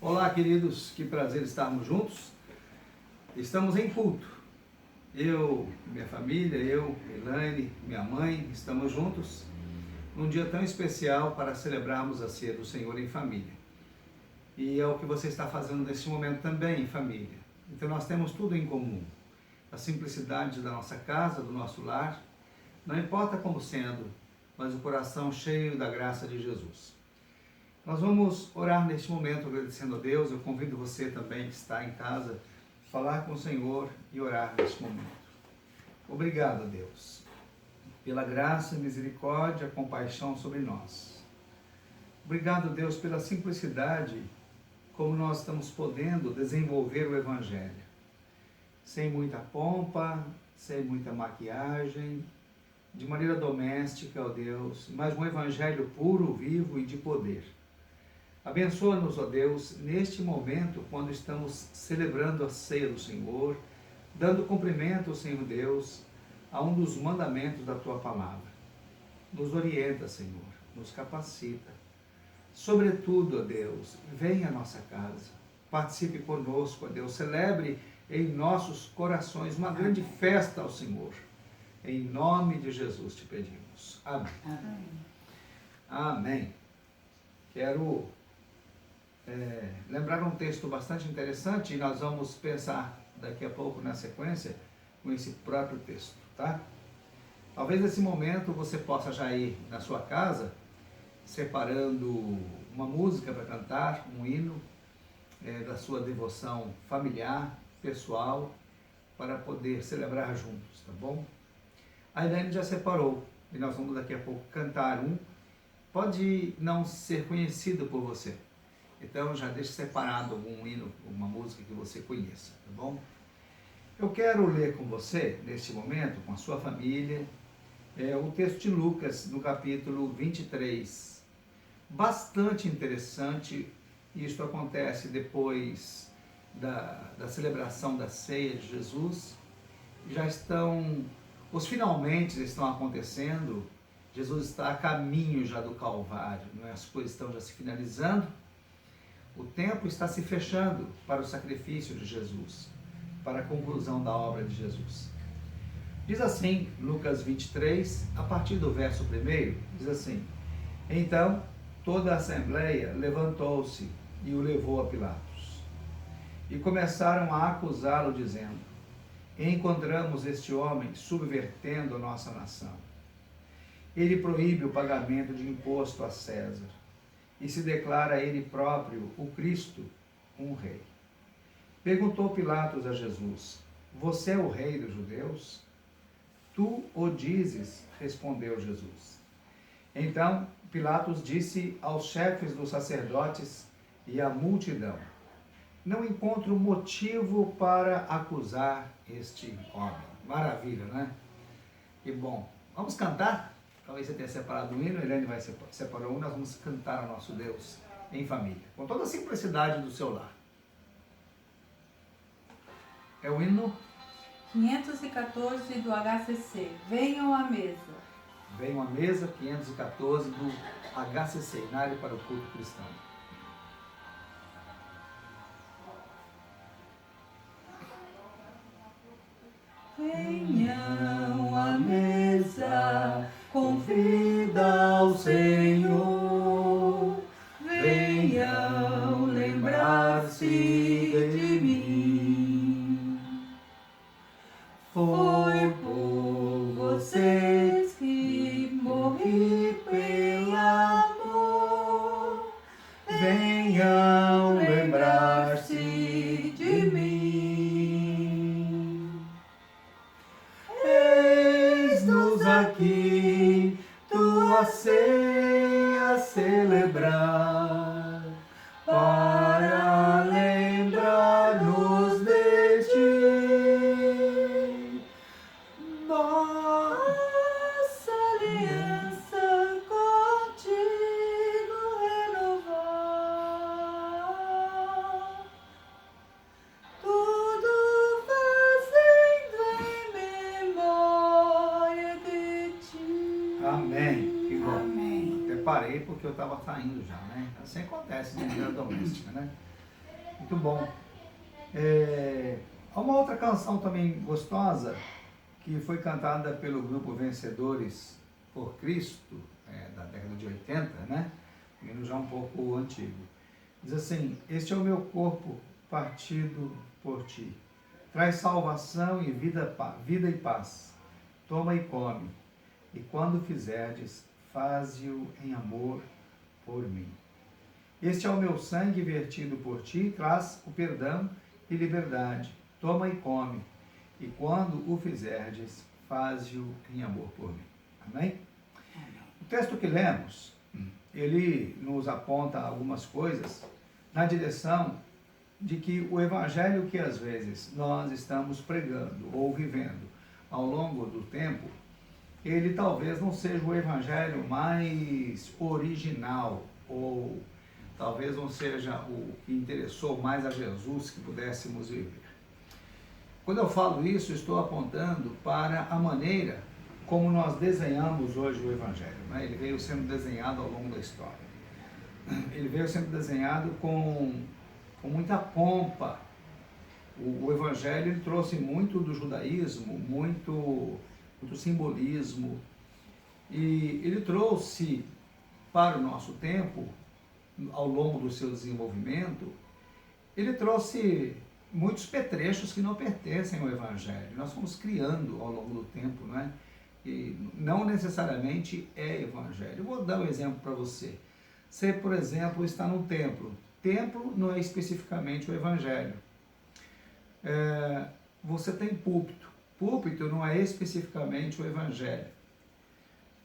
Olá, queridos, que prazer estarmos juntos. Estamos em culto. Eu, minha família, Elaine, minha mãe, estamos juntos num dia tão especial para celebrarmos a ceia do Senhor em família. E é o que você está fazendo neste momento também em família. Então nós temos tudo em comum. A simplicidade da nossa casa, do nosso lar, não importa como sendo, mas o coração cheio da graça de Jesus. Nós vamos orar neste momento agradecendo a Deus. Eu convido você também que está em casa a falar com o Senhor e orar neste momento. Obrigado, Deus, pela graça, misericórdia, compaixão sobre nós. Obrigado, Deus, pela simplicidade como nós estamos podendo desenvolver o Evangelho. Sem muita pompa, sem muita maquiagem, de maneira doméstica, ó Deus, mas um Evangelho puro, vivo e de poder. Abençoa-nos, ó Deus, neste momento, quando estamos celebrando a ceia do Senhor, dando cumprimento, Senhor Deus, a um dos mandamentos da Tua Palavra. Nos orienta, Senhor, nos capacita. Sobretudo, ó Deus, venha à nossa casa, participe conosco, ó Deus, celebre em nossos corações uma grande festa ao Senhor. Em nome de Jesus te pedimos. Amém. Amém. Amém. Quero lembrar um texto bastante interessante e nós vamos pensar daqui a pouco na sequência com esse próprio texto, tá? Talvez nesse momento você possa já ir na sua casa separando uma música para cantar, um hino da sua devoção familiar, pessoal, para poder celebrar juntos, tá bom? A Elaine já separou e nós vamos daqui a pouco cantar um. Pode não ser conhecido por você, então já deixe separado algum hino, alguma música que você conheça, tá bom? Eu quero ler com você, neste momento, com a sua família, o texto de Lucas, no capítulo 23. Bastante interessante, isto acontece depois da celebração da ceia de Jesus. Os finalmente estão acontecendo. Jesus está a caminho já do Calvário, não é? As coisas estão já se finalizando. O tempo está se fechando para o sacrifício de Jesus, para a conclusão da obra de Jesus. Diz assim, Lucas 23, a partir do verso 1, diz assim: Então toda a assembleia levantou-se e o levou a Pilatos. E começaram a acusá-lo, dizendo: Encontramos este homem subvertendo a nossa nação. Ele proíbe o pagamento de imposto a César e se declara ele próprio o Cristo, um rei. Perguntou Pilatos a Jesus: Você é o rei dos judeus? Tu o dizes, respondeu Jesus. Então Pilatos disse aos chefes dos sacerdotes e à multidão: Não encontro motivo para acusar este homem. Maravilha, né? Que bom. Vamos cantar? Talvez você tenha separado um hino, Elaine vai separar um, nós vamos cantar ao nosso Deus em família, com toda a simplicidade do seu lar. É o hino 514 do HCC. Venham à mesa. Venham à mesa, 514 do HCC, Inário para o Culto Cristão. Venham à mesa, convida ao Senhor. Venham lembrar-se de mim. Foi por vocês que morri pelo amor. Venham lembrar-se de mim. Eis-nos aqui, tua ceia celebrar, para lembrar-nos de ti. Nossa aliança contigo renovar, tudo fazendo em memória de ti. Amém. Que bom. Amém. Até parei porque eu estava saindo já, né? Assim acontece na vida doméstica, né? Muito bom. Há uma outra canção também gostosa que foi cantada pelo grupo Vencedores por Cristo, da década de 80, né? Hino já um pouco antigo. Diz assim: este é o meu corpo partido por ti. Traz salvação e vida e paz. Toma e come. E quando fizerdes, faze-o em amor por mim. Este é o meu sangue vertido por ti, traz o perdão e liberdade. Toma e come. E quando o fizerdes, faze-o em amor por mim. Amém? O texto que lemos, ele nos aponta algumas coisas na direção de que o evangelho que às vezes nós estamos pregando ou vivendo ao longo do tempo, ele talvez não seja o evangelho mais original, ou talvez não seja o que interessou mais a Jesus que pudéssemos viver. Quando eu falo isso, estou apontando para a maneira como nós desenhamos hoje o evangelho, né? Ele veio sendo desenhado ao longo da história. Ele veio sendo desenhado com muita pompa. O evangelho ele trouxe muito do judaísmo, muito simbolismo, e ele trouxe para o nosso tempo, ao longo do seu desenvolvimento, ele trouxe muitos petrechos que não pertencem ao evangelho. Nós fomos criando ao longo do tempo, não é? E não necessariamente é evangelho. Eu vou dar um exemplo para você. Você, por exemplo, está num templo. Templo não é especificamente o evangelho. Você tem púlpito. Púlpito não é especificamente o evangelho.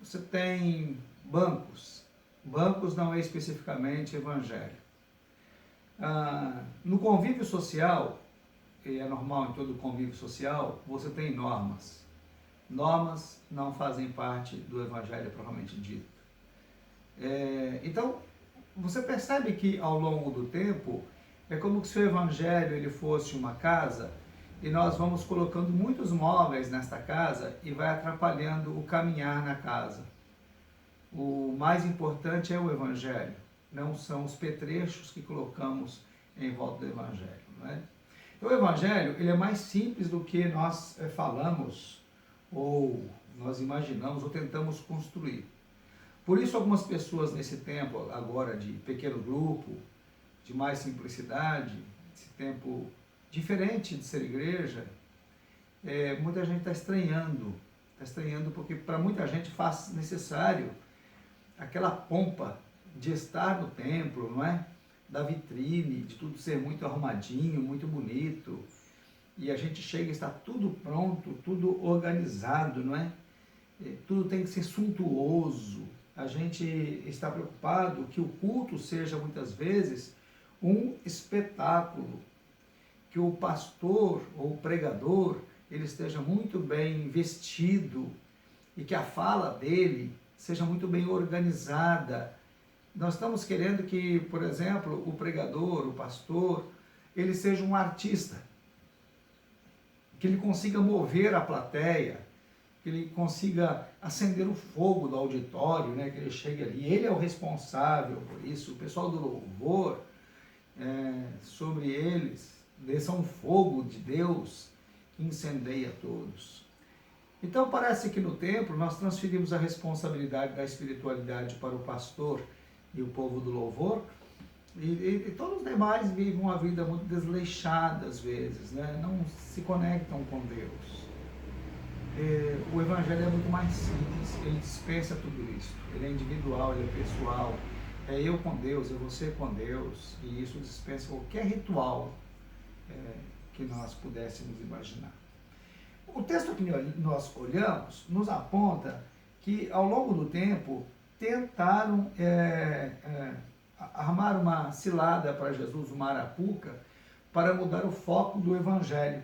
Você tem bancos. Bancos não é especificamente evangelho. No convívio social, e é normal em todo convívio social, você tem normas. Normas não fazem parte do evangelho propriamente dito. Então, você percebe que ao longo do tempo, é como se o evangelho ele fosse uma casa e nós vamos colocando muitos móveis nesta casa e vai atrapalhando o caminhar na casa. O mais importante é o evangelho, não são os petrechos que colocamos em volta do evangelho, não é? Então, o evangelho ele é mais simples do que nós falamos ou nós imaginamos ou tentamos construir. Por isso, algumas pessoas nesse tempo agora de pequeno grupo, de mais simplicidade, esse tempo diferente de ser igreja, muita gente está estranhando porque para muita gente faz necessário aquela pompa de estar no templo, não é? Da vitrine, de tudo ser muito arrumadinho, muito bonito, e a gente chega e está tudo pronto, tudo organizado, não é? Tudo tem que ser suntuoso. A gente está preocupado que o culto seja muitas vezes um espetáculo, que o pastor ou o pregador ele esteja muito bem vestido e que a fala dele seja muito bem organizada. Nós estamos querendo que, por exemplo, o pregador, o pastor, ele seja um artista, que ele consiga mover a plateia, que ele consiga acender o fogo do auditório, né? Que ele chegue ali. Ele é o responsável por isso. O pessoal do louvor, sobre eles, desça um fogo de Deus que incendeia todos. Então parece que no templo nós transferimos a responsabilidade da espiritualidade para o pastor e o povo do louvor, e todos os demais vivem uma vida muito desleixada às vezes, né? Não se conectam com Deus. O evangelho é muito mais simples, ele dispensa tudo isso, ele é individual, ele é pessoal, é eu com Deus, é você com Deus, e isso dispensa qualquer ritual que nós pudéssemos imaginar. O texto que nós olhamos nos aponta que ao longo do tempo tentaram armar uma cilada para Jesus, uma arapuca, para mudar o foco do evangelho.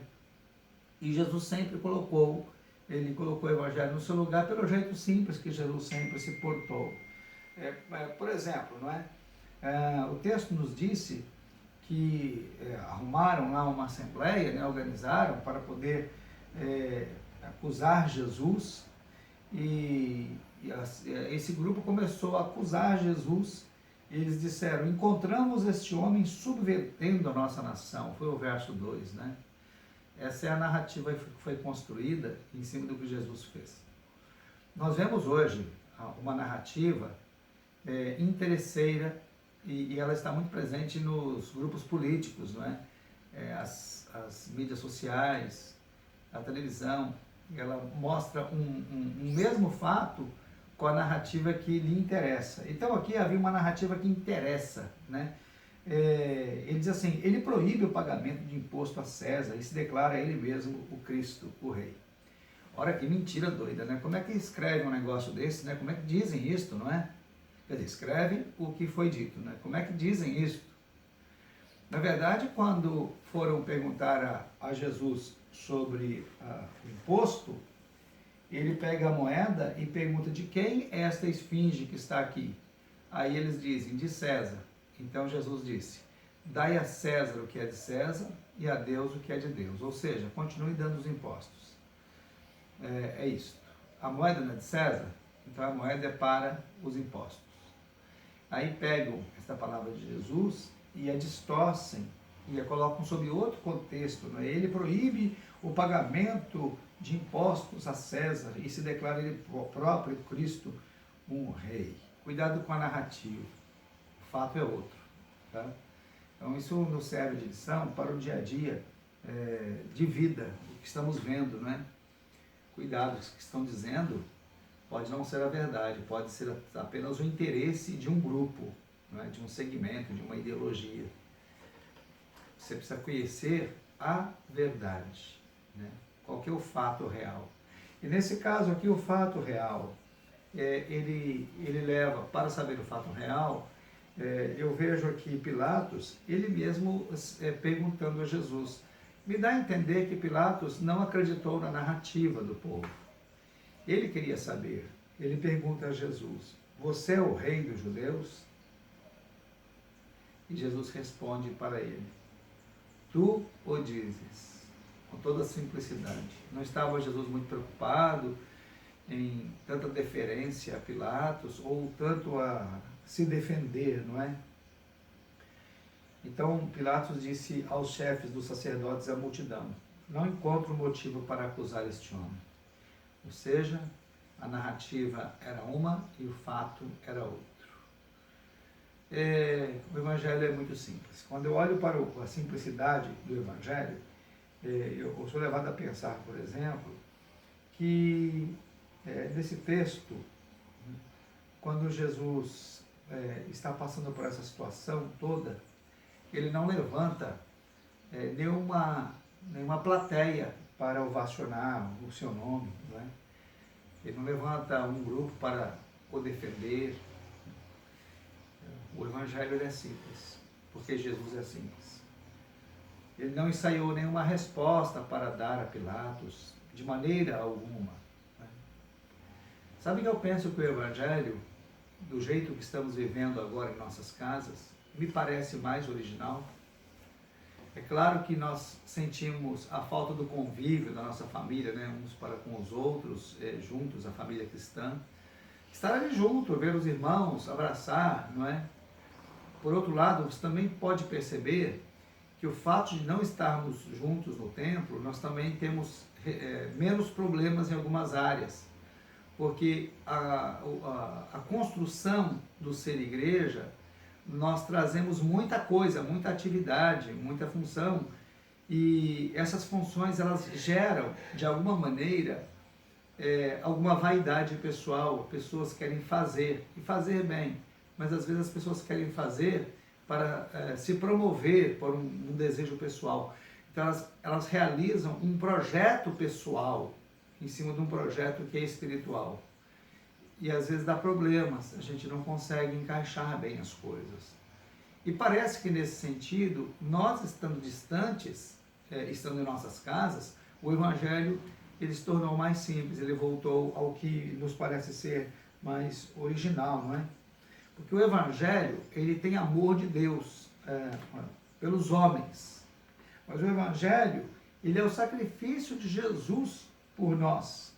E Jesus sempre colocou o evangelho no seu lugar pelo jeito simples que Jesus sempre se portou. Por exemplo, não é? O texto nos disse que arrumaram lá uma assembleia, né, organizaram para poder acusar Jesus, e esse grupo começou a acusar Jesus E eles disseram: encontramos este homem subvertendo a nossa nação. Foi o verso 2, né? Essa é a narrativa que foi construída em cima do que Jesus fez. Nós vemos hoje uma narrativa interesseira e ela está muito presente nos grupos políticos, não é? As mídias sociais, a televisão, ela mostra um mesmo fato com a narrativa que lhe interessa. Então aqui havia uma narrativa que interessa, né? Ele diz assim: ele proíbe o pagamento de imposto a César e se declara ele mesmo o Cristo, o Rei. Ora, que mentira doida, né? Como é que escreve um negócio desse, né? Como é que dizem isto, não é? Quer dizer, escrevem o que foi dito, né? Como é que dizem isto? Na verdade, quando foram perguntar a Jesus sobre o imposto, ele pega a moeda e pergunta: de quem é esta esfinge que está aqui? Aí eles dizem: de César. Então Jesus disse: dai a César o que é de César e a Deus o que é de Deus. Ou seja, continue dando os impostos. É isso. A moeda não é de César, então a moeda é para os impostos. Aí pegam esta palavra de Jesus e a distorcem e a colocam sob outro contexto, né? Ele proíbe o pagamento de impostos a César e se declara ele próprio Cristo um rei. Cuidado com a narrativa, o fato é outro, tá? Então isso nos serve de lição para o dia a dia de vida, o que estamos vendo, né? Cuidado, o que estão dizendo pode não ser a verdade, pode ser apenas o interesse de um grupo, né? De um segmento, de uma ideologia. Você precisa conhecer a verdade, né? Qual que é o fato real. E nesse caso aqui, o fato real, ele leva, para saber o fato real, eu vejo aqui Pilatos, ele mesmo perguntando a Jesus. Me dá a entender que Pilatos não acreditou na narrativa do povo. Ele queria saber, ele pergunta a Jesus: você é o rei dos judeus? E Jesus responde para ele: tu o dizes, com toda simplicidade. Não estava Jesus muito preocupado em tanta deferência a Pilatos, ou tanto a se defender, não é? Então Pilatos disse aos chefes dos sacerdotes e à multidão: não encontro motivo para acusar este homem. Ou seja, a narrativa era uma e o fato era outro. O Evangelho é muito simples. Quando eu olho para a simplicidade do Evangelho, eu sou levado a pensar, por exemplo, que nesse texto, quando Jesus está passando por essa situação toda, ele não levanta nenhuma plateia para ovacionar o seu nome, não é? Ele não levanta um grupo para o defender. O Evangelho é simples, porque Jesus é simples. Ele não ensaiou nenhuma resposta para dar a Pilatos, de maneira alguma, né? Sabe que eu penso que o Evangelho, do jeito que estamos vivendo agora em nossas casas, me parece mais original? É claro que nós sentimos a falta do convívio da nossa família, né? Uns para com os outros, juntos, a família cristã. Estar ali junto, ver os irmãos, abraçar, não é? Por outro lado, você também pode perceber que o fato de não estarmos juntos no templo, nós também temos menos problemas em algumas áreas. Porque a construção do ser igreja, nós trazemos muita coisa, muita atividade, muita função, e essas funções elas geram, de alguma maneira, alguma vaidade pessoal. Pessoas querem fazer, e fazer bem, mas às vezes as pessoas querem fazer para se promover por um desejo pessoal. Então elas realizam um projeto pessoal em cima de um projeto que é espiritual. E às vezes dá problemas, a gente não consegue encaixar bem as coisas. E parece que nesse sentido, nós estando distantes, estando em nossas casas, o Evangelho ele se tornou mais simples, ele voltou ao que nos parece ser mais original, não é? Porque o Evangelho, ele tem amor de Deus pelos homens. Mas o Evangelho, ele é o sacrifício de Jesus por nós.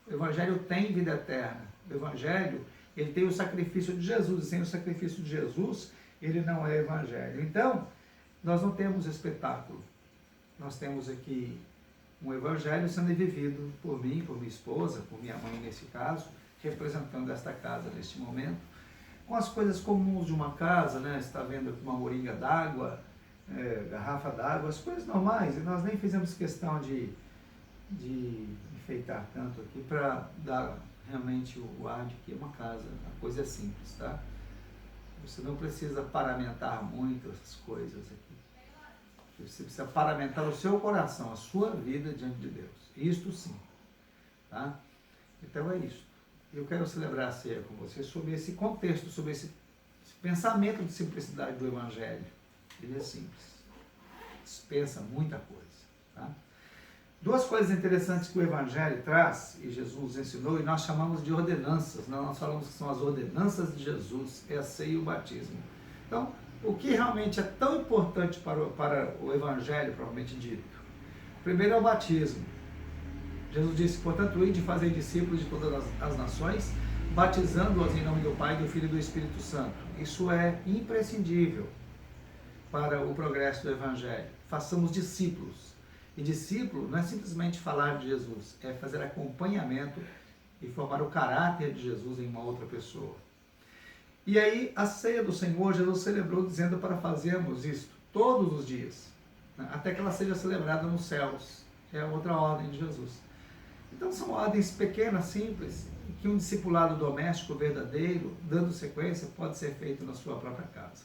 O Evangelho tem vida eterna. O Evangelho ele tem o sacrifício de Jesus, e sem o sacrifício de Jesus, ele não é evangelho. Então, nós não temos espetáculo, nós temos aqui um evangelho sendo vivido por mim, por minha esposa, por minha mãe nesse caso, representando esta casa neste momento, com as coisas comuns de uma casa, né? Você está vendo aqui uma moringa d'água, garrafa d'água, as coisas normais, e nós nem fizemos questão de enfeitar tanto aqui para dar realmente o ar de que é uma casa, a coisa é simples, tá? Você não precisa paramentar muito essas coisas aqui. Você precisa paramentar o seu coração, a sua vida diante de Deus. Isto sim, tá? Então é isso. Eu quero celebrar a ceia com você sobre esse contexto, sobre esse pensamento de simplicidade do Evangelho. Ele é simples. Dispensa muita coisa, tá? Duas coisas interessantes que o Evangelho traz, e Jesus ensinou, e nós chamamos de ordenanças. Nós falamos que são as ordenanças de Jesus, é a ceia e o batismo. Então, o que realmente é tão importante para o Evangelho, provavelmente dito? Primeiro é o batismo. Jesus disse, portanto, ide fazer discípulos de todas as nações, batizando-os em nome do Pai, do Filho e do Espírito Santo. Isso é imprescindível para o progresso do Evangelho. Façamos discípulos. E discípulo não é simplesmente falar de Jesus, é fazer acompanhamento e formar o caráter de Jesus em uma outra pessoa. E aí, a ceia do Senhor, Jesus celebrou dizendo para fazermos isto todos os dias, né? Até que ela seja celebrada nos céus. É a outra ordem de Jesus. Então, são ordens pequenas, simples, que um discipulado doméstico verdadeiro, dando sequência, pode ser feito na sua própria casa.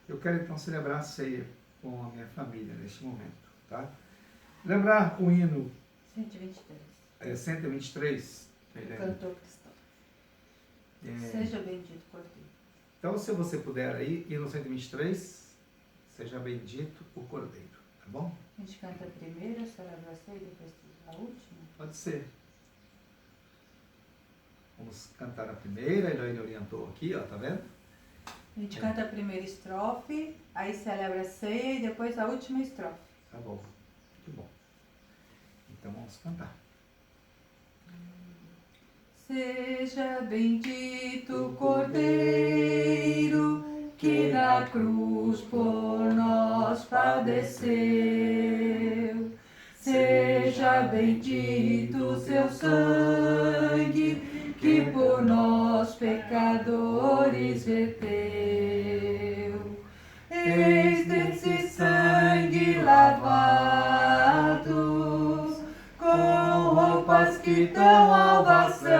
Eu quero, então, celebrar a ceia com a minha família neste momento, tá? Lembrar o hino 123. 123. Cantor cristão. Seja bendito, Cordeiro. Então, se você puder aí, hino 123, seja bendito o Cordeiro, tá bom? A gente canta a primeira, celebra a ceia e depois a última? Pode ser. Vamos cantar a primeira, a Elaine orientou aqui, ó, tá vendo? A gente canta a primeira estrofe, aí celebra a ceia e depois a última estrofe. Tá bom, muito bom. Então vamos cantar. Seja bendito, Cordeiro, que na cruz por nós padeceu. Seja bendito seu sangue, que por nós pecadores verteu. Eis desse sangue lavados, com roupas que dão alvação,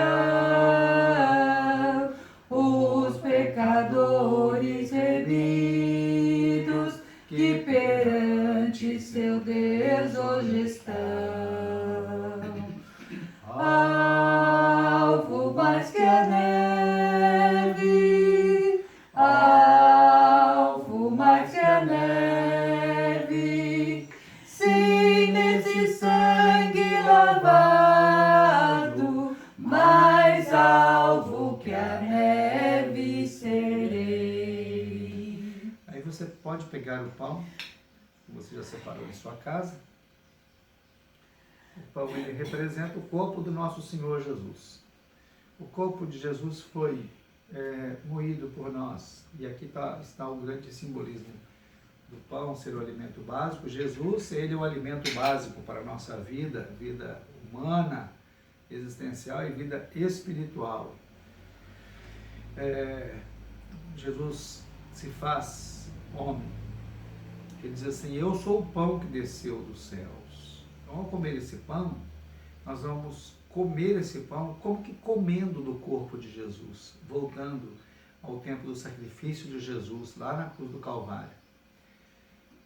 os pecadores remidos, que perante seu Deus hoje estão. Alvo mais que a neve, alvo mais que a neve, sim, nesse sangue lavado, mais alvo que a neve serei. Aí você pode pegar o pão que você já separou em sua casa. O pão, ele representa o corpo do nosso Senhor Jesus. O corpo de Jesus foi moído por nós. E aqui está o grande simbolismo do pão ser o alimento básico. Jesus, ele é o alimento básico para a nossa vida, vida humana, existencial e vida espiritual. Jesus se faz homem. Ele diz assim, eu sou o pão que desceu dos céus. Então, ao comer esse pão, nós vamos comer esse pão como que comendo do corpo de Jesus, voltando ao tempo do sacrifício de Jesus, lá na cruz do Calvário.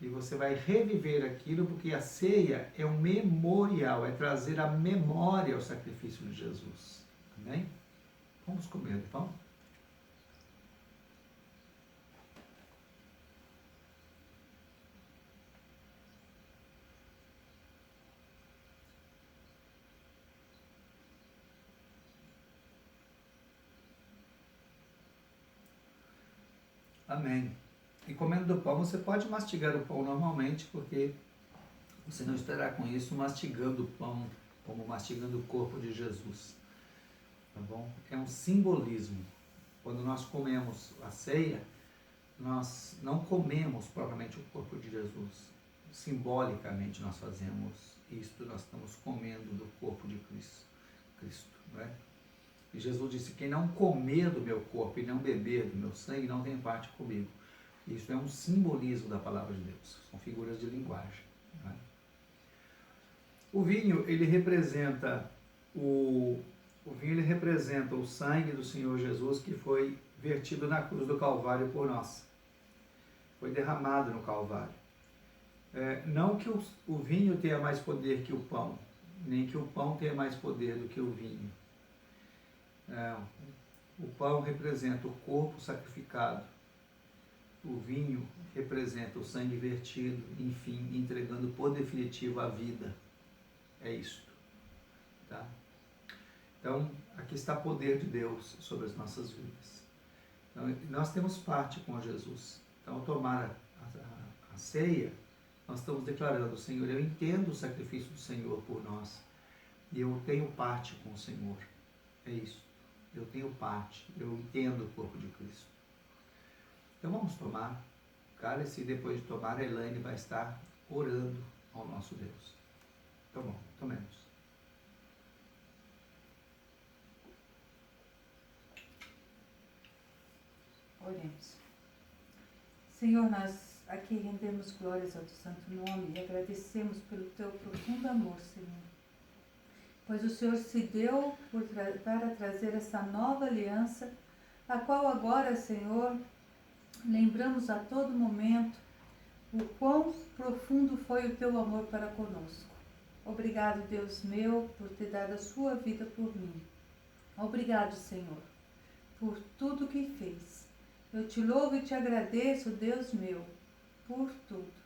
E você vai reviver aquilo, porque a ceia é um memorial, é trazer a memória ao sacrifício de Jesus. Amém? Vamos comer o pão? Amém. E comendo do pão, você pode mastigar o pão normalmente, porque você não estará com isso mastigando o pão, como mastigando o corpo de Jesus. Tá bom? É um simbolismo. quando nós comemos a ceia, nós não comemos propriamente o corpo de Jesus. Simbolicamente nós fazemos isto, nós estamos comendo do corpo de Cristo, não é? E Jesus disse, quem não comer do meu corpo e não beber do meu sangue, não tem parte comigo. Isso é um simbolismo da palavra de Deus, são figuras de linguagem, não é? O vinho, ele representa o sangue do Senhor Jesus que foi vertido na cruz do Calvário por nós. Foi derramado no Calvário. Não que o vinho tenha mais poder que o pão, nem que o pão tenha mais poder do que o vinho. O pão representa o corpo sacrificado. O vinho representa o sangue vertido, enfim, entregando por definitivo a vida. É isto. Tá? Então, aqui está o poder de Deus sobre as nossas vidas. Então, nós temos parte com Jesus. Então, ao tomar a ceia, nós estamos declarando, Senhor, eu entendo o sacrifício do Senhor por nós. E eu tenho parte com o Senhor. É isso. Eu tenho parte. Eu entendo o corpo de Cristo. Então, vamos tomar o cálice e depois de tomar, a Elaine vai estar orando ao nosso Deus. Tá bom, tomemos. Oremos. Senhor, nós aqui rendemos glórias ao teu santo nome e agradecemos pelo teu profundo amor, Senhor. Pois o Senhor se deu para trazer essa nova aliança, a qual agora, Senhor, lembramos a todo momento o quão profundo foi o teu amor para conosco. Obrigado, Deus meu, por ter dado a sua vida por mim. Obrigado, Senhor, por tudo que fez. Eu te louvo e te agradeço, Deus meu, por tudo.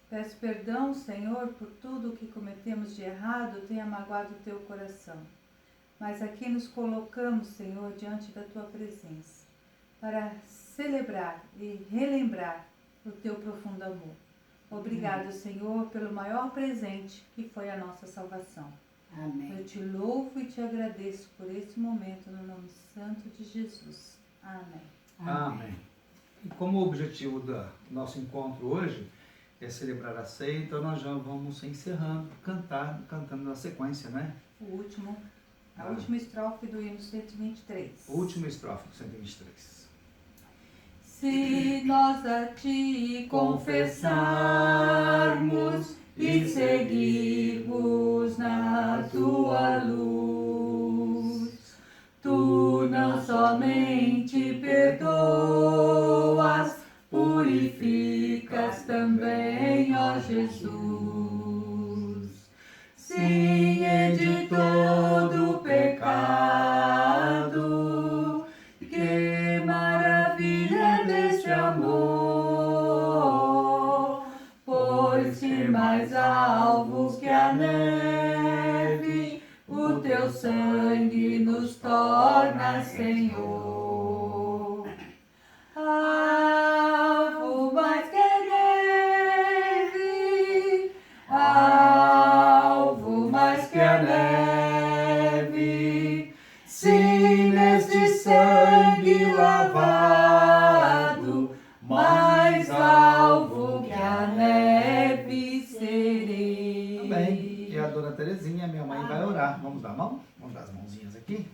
Peço perdão, Senhor, por tudo o que cometemos de errado, tenha magoado o teu coração. Mas aqui nos colocamos, Senhor, diante da tua presença, para celebrar e relembrar o teu profundo amor. Obrigado, Senhor, pelo maior presente que foi a nossa salvação. Amém. Eu te louvo e te agradeço por esse momento, no nome santo de Jesus. Amém. Amém. E como o objetivo do nosso encontro hoje é celebrar a ceia, então nós já vamos encerrando, cantando na sequência, né? A última estrofe do hino 123. Última estrofe do 123. Se nós a ti confessarmos e seguirmos na tua luz, tu não somente perdoas, purificas também, ó Jesus. Sim, e de todo pecado, que maravilha deste amor, pois que mais alvos que a neve, o teu sangue nos torna, Senhor. Alvo mais que a neve, alvo mais que a neve, sim, neste sangue lavado, mais alvo que a neve serei. Amém. E a dona Terezinha, minha mãe, vai orar. Vamos dar a mão? Vamos dar as mãozinhas aqui?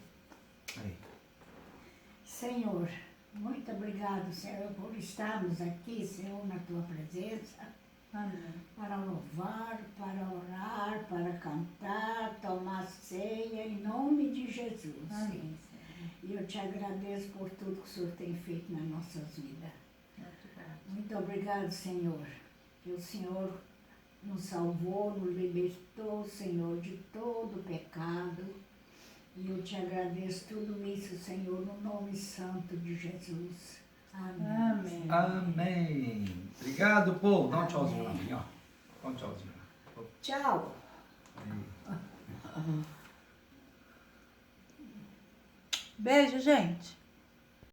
Aí. Senhor, muito obrigado, Senhor, por estarmos aqui, Senhor, na tua presença, Amém. para louvar, para orar, para cantar, tomar ceia, em nome de Jesus. Amém. E eu te agradeço por tudo que o Senhor tem feito nas nossas vidas. Muito obrigado, Senhor, que o Senhor nos salvou, nos libertou, Senhor, de todo pecado. E eu te agradeço tudo isso, Senhor, no nome santo de Jesus. Amém. Amém. Amém. Obrigado, povo. Dá um tchauzinho lá, ó. Dá um tchauzinho lá. Tchau. Aí. Beijo, gente.